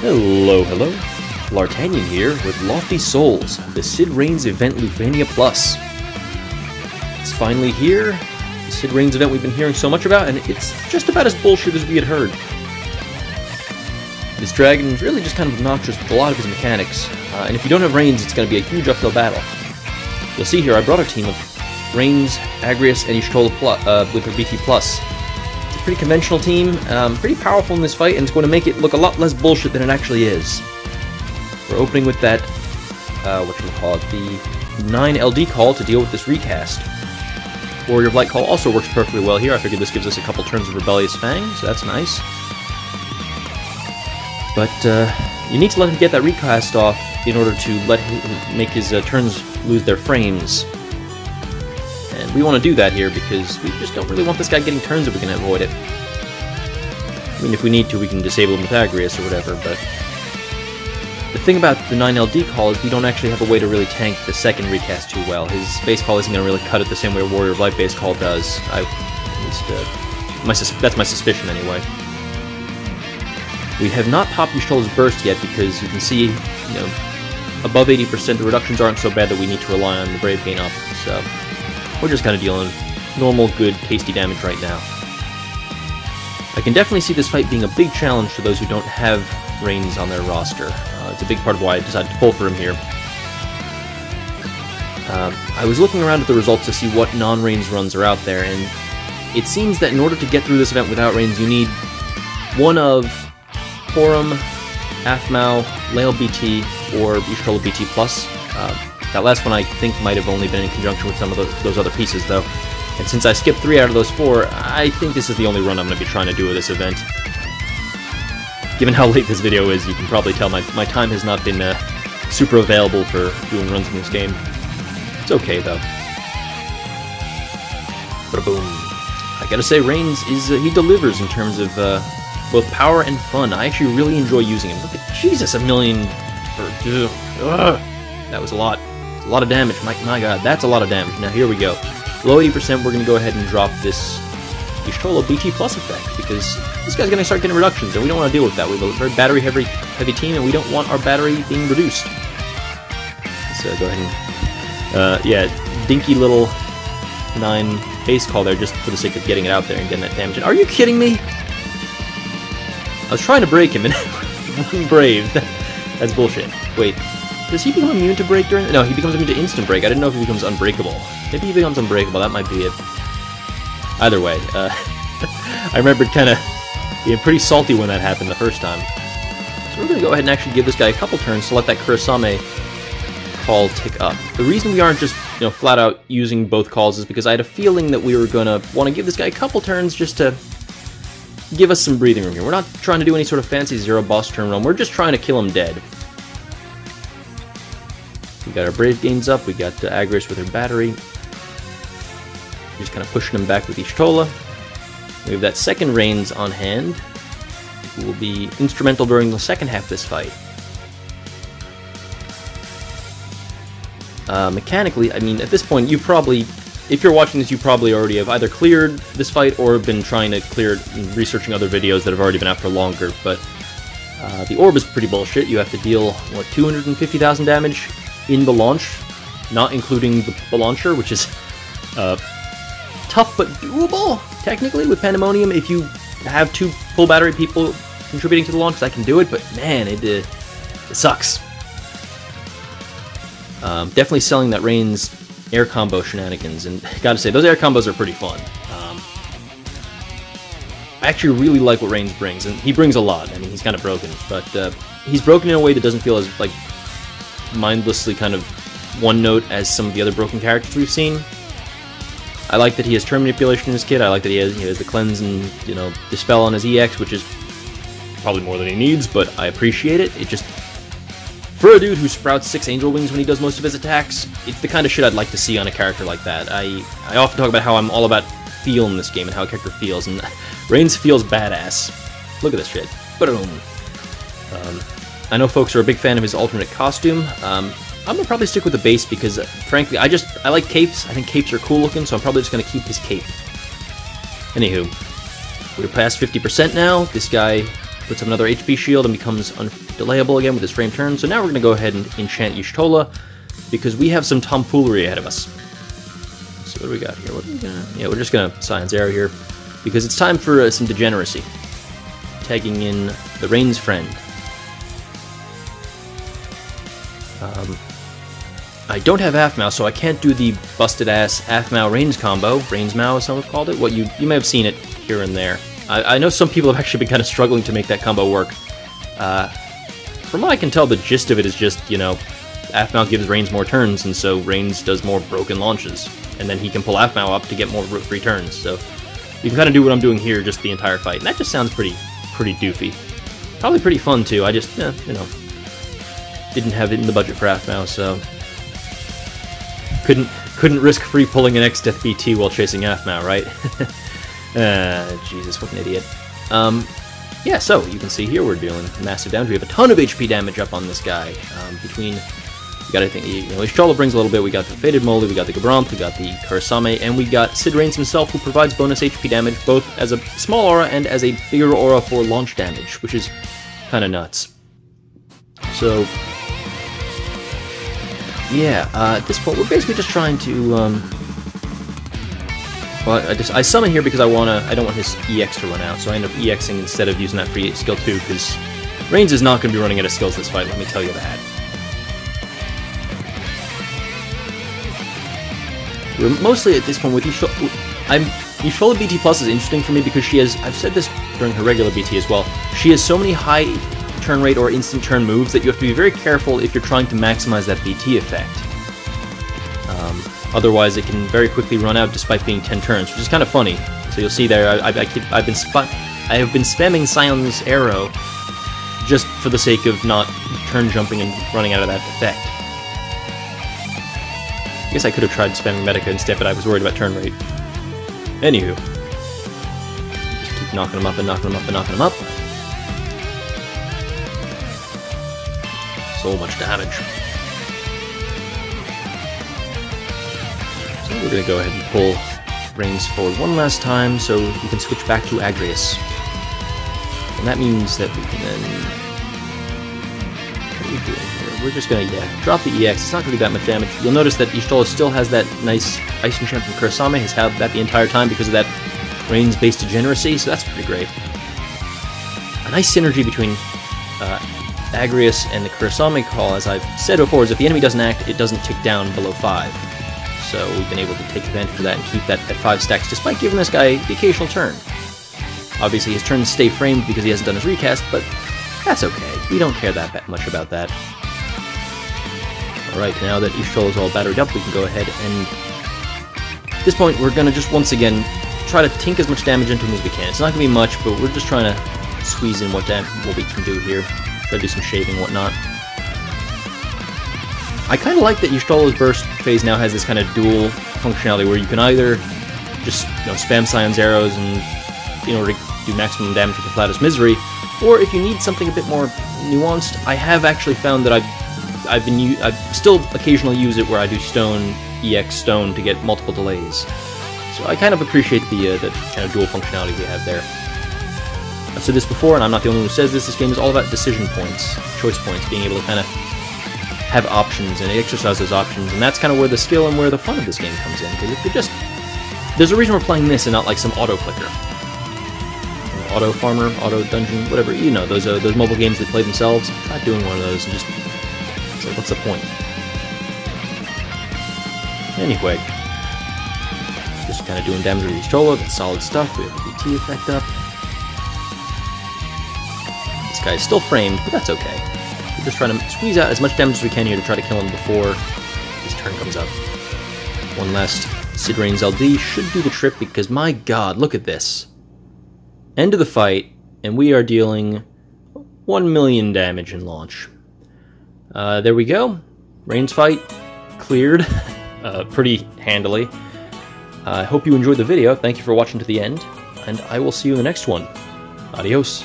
Hello, hello. Bl'Artagnan here with Lofty Souls, the Sid Reigns event Lufenia Plus. It's finally here, the Sid Reigns event we've been hearing so much about, and it's just about as bullshit as we had heard. This dragon is really just kind of obnoxious with a lot of his mechanics, and if you don't have Reigns, it's going to be a huge uphill battle. You'll see here I brought a team of Reigns, Agrias, and Y'shtola with her BT+. It's a pretty conventional team, pretty powerful in this fight, and it's going to make it look a lot less bullshit than it actually is. We're opening with that, the 9 LD call to deal with this recast. Warrior of Light call also works perfectly well here. I figured this gives us a couple turns of Rebellious Fang, so that's nice. But you need to let him get that recast off in order to let him make his turns lose their frames. And we want to do that here because we just don't really want this guy getting turns if we can avoid it. I mean, if we need to, we can disable him with Agrias or whatever, but the thing about the 9 LD call is we don't actually have a way to really tank the second recast too well. His base call isn't going to really cut it the same way a Warrior of Light base call does. That's my suspicion anyway. We have not popped Y'shtola's burst yet because you can see, you know, above 80% the reductions aren't so bad that we need to rely on the Brave gain up, so we're just kind of dealing normal, good, tasty damage right now. I can definitely see this fight being a big challenge to those who don't have Reigns on their roster. It's a big part of why I decided to pull for him here. I was looking around at the results to see what non-Reigns runs are out there, and it seems that in order to get through this event without Reigns, you need one of Porum, Aphmau, Lael BT, or Y'shtola BT+. That last one I think might have only been in conjunction with some of those other pieces, though. And since I skipped 3 out of those 4, I think this is the only run I'm going to be trying to do with this event. Given how late this video is, you can probably tell my time has not been super available for doing runs in this game. It's okay, though. Ba-boom. I gotta say, Reigns he delivers in terms of both power and fun. I actually really enjoy using him. Look at Jesus, a million. That was a lot. It's a lot of damage. My God, that's a lot of damage. Now here we go. Below 80%, we're gonna go ahead and drop this Y'shtola BT+ effect because this guy's gonna start getting reductions, and we don't want to deal with that. We have a very battery heavy team, and we don't want our battery being reduced. So go ahead and yeah, dinky little 9 base call there just for the sake of getting it out there and getting that damage. And are you kidding me? I was trying to break him, and Brave. That's bullshit. Wait, does he become immune to break during? No, he becomes immune to instant break. I didn't know if he becomes unbreakable. Maybe he becomes unbreakable. That might be it. Either way, I remembered kind of being pretty salty when that happened the first time. So we're going to go ahead and actually give this guy a couple turns to let that Kurosame call tick up. The reason we aren't just, you know, flat out using both calls is because I had a feeling that we were going to want to give this guy a couple turns just to give us some breathing room here. We're not trying to do any sort of fancy zero boss turn run. We're just trying to kill him dead. We got our Brave gains up. We got Agrias with her battery. Just kind of pushing him back with Y'shtola. We have that second Reigns on hand, who will be instrumental during the second half of this fight. Mechanically, I mean, at this point, you probably, if you're watching this, you probably already have either cleared this fight or been trying to clear it and researching other videos that have already been out for longer, but the orb is pretty bullshit. You have to deal, what, 250,000 damage in the launch, not including the launcher, which is tough but doable, technically, with Pandemonium. If you have 2 full battery people contributing to the launch, I can do it, but man, it sucks. Definitely selling that Reigns air combo shenanigans, and gotta say, those air combos are pretty fun. I actually really like what Reigns brings, and he brings a lot. I mean, he's kind of broken, but he's broken in a way that doesn't feel as, like, mindlessly kind of one-note as some of the other broken characters we've seen. I like that he has turn manipulation in his kit. I like that he has the cleanse and, you know, dispel on his EX, which is probably more than he needs, but I appreciate it. It just, for a dude who sprouts 6 angel wings when he does most of his attacks, it's the kind of shit I'd like to see on a character like that. I often talk about how I'm all about feel in this game and how a character feels, and Reigns feels badass. Look at this shit. Boom. I know folks are a big fan of his alternate costume. I'm gonna probably stick with the base because, frankly, I like capes. I think capes are cool looking, so I'm probably just gonna keep his cape. Anywho, we're past 50% now. This guy puts up another HP shield and becomes undelayable again with his frame turn. So now we're going to go ahead and enchant Y'shtola, because we have some tomfoolery ahead of us. So what do we got here? What are we gonna... Yeah, we're just going to Science Arrow here, because it's time for some degeneracy. Tagging in the Rain's Friend. I don't have Aphmau, so I can't do the busted-ass Aphmau Rains combo. Rains Mao, as some have called it. What you may have seen it here and there. I know some people have actually been kind of struggling to make that combo work. From what I can tell, the gist of it is just, you know, Aphmau gives Rains more turns, and so Rains does more broken launches. And then he can pull Aphmau up to get more free turns. So you can kind of do what I'm doing here just the entire fight. And that just sounds pretty doofy. Probably pretty fun, too. I just, you know, didn't have it in the budget for Aphmau, so... Couldn't risk free pulling an X-Death BT while chasing Aphmau, right? Jesus, what an idiot. Yeah, so you can see here we're dealing massive damage. We have a ton of HP damage up on this guy. Between, we got, I think, you know, Y'shtola brings a little bit. We got the Fated Moly, we got the Gabramp, we got the Kurasame, and we got Sid Rains himself, who provides bonus HP damage both as a small aura and as a bigger aura for launch damage, which is kind of nuts. So... yeah, at this point, we're basically just trying to, well, I summon here because I don't want his EX to run out, so I end up EXing instead of using that free skill 2, because Rains is not going to be running out of skills this fight, let me tell you that. We're mostly, at this point, with Y'shtola, Y'shtola BT Plus is interesting for me because she has, I've said this during her regular BT as well, she has so many high turn rate or instant turn moves that you have to be very careful if you're trying to maximize that BT effect. Otherwise, it can very quickly run out despite being 10 turns, which is kind of funny. So you'll see there, I have been spamming Scion's Arrow just for the sake of not turn jumping and running out of that effect. I guess I could have tried spamming Medica instead, but I was worried about turn rate. Anywho, just keep knocking them up and knocking them up and knocking them up. So much damage. So we're going to go ahead and pull Rains forward one last time so we can switch back to Agrias. And that means that we can then... what are we doing here? We're just going to, drop the EX. It's not going to do that much damage. You'll notice that Y'shtola still has that nice Ice Enchant from Kurasame. Has had that the entire time because of that Rains-based degeneracy, so that's pretty great. A nice synergy between... Agrias and the Kurasame call, as I've said before, is if the enemy doesn't act, it doesn't tick down below 5. So we've been able to take advantage of that and keep that at 5 stacks, despite giving this guy the occasional turn. Obviously, his turns stay framed because he hasn't done his recast, but that's okay. We don't care that much about that. Alright, now that Y'shtola is all battered up, we can go ahead and... at this point, we're going to just, once again, try to tink as much damage into him as we can. It's not going to be much, but we're just trying to squeeze in what we can do here. Try to do some shaving and whatnot. I kind of like that Y'shtola's burst phase now has this kind of dual functionality where you can either just, you know, spam Scion's arrows and in order to do maximum damage with the Flatus Misery, or if you need something a bit more nuanced, I have actually found that I've still occasionally use it where I do Stone, EX Stone to get multiple delays. So I kind of appreciate the kind of dual functionality we have there. I've said this before, and I'm not the only one who says this, this game is all about decision points, choice points, being able to kind of have options and exercise those options, and that's kind of where the skill and where the fun of this game comes in, because if you're just... there's a reason we're playing this and not like some auto-clicker. Auto Farmer, Auto Dungeon, whatever, you know, those mobile games that play themselves. Try doing one of those and just... it's like, what's the point? Anyway. Just kind of doing damage with Y'shtola, that's solid stuff, we have the BT effect up. This guy's still framed, but that's okay. We're just trying to squeeze out as much damage as we can here to try to kill him before his turn comes up. One last Sid Rains LD should do the trick because, my god, look at this. End of the fight, and we are dealing 1 million damage in launch. There we go. Rains fight cleared pretty handily. I hope you enjoyed the video. Thank you for watching to the end, and I will see you in the next one. Adios.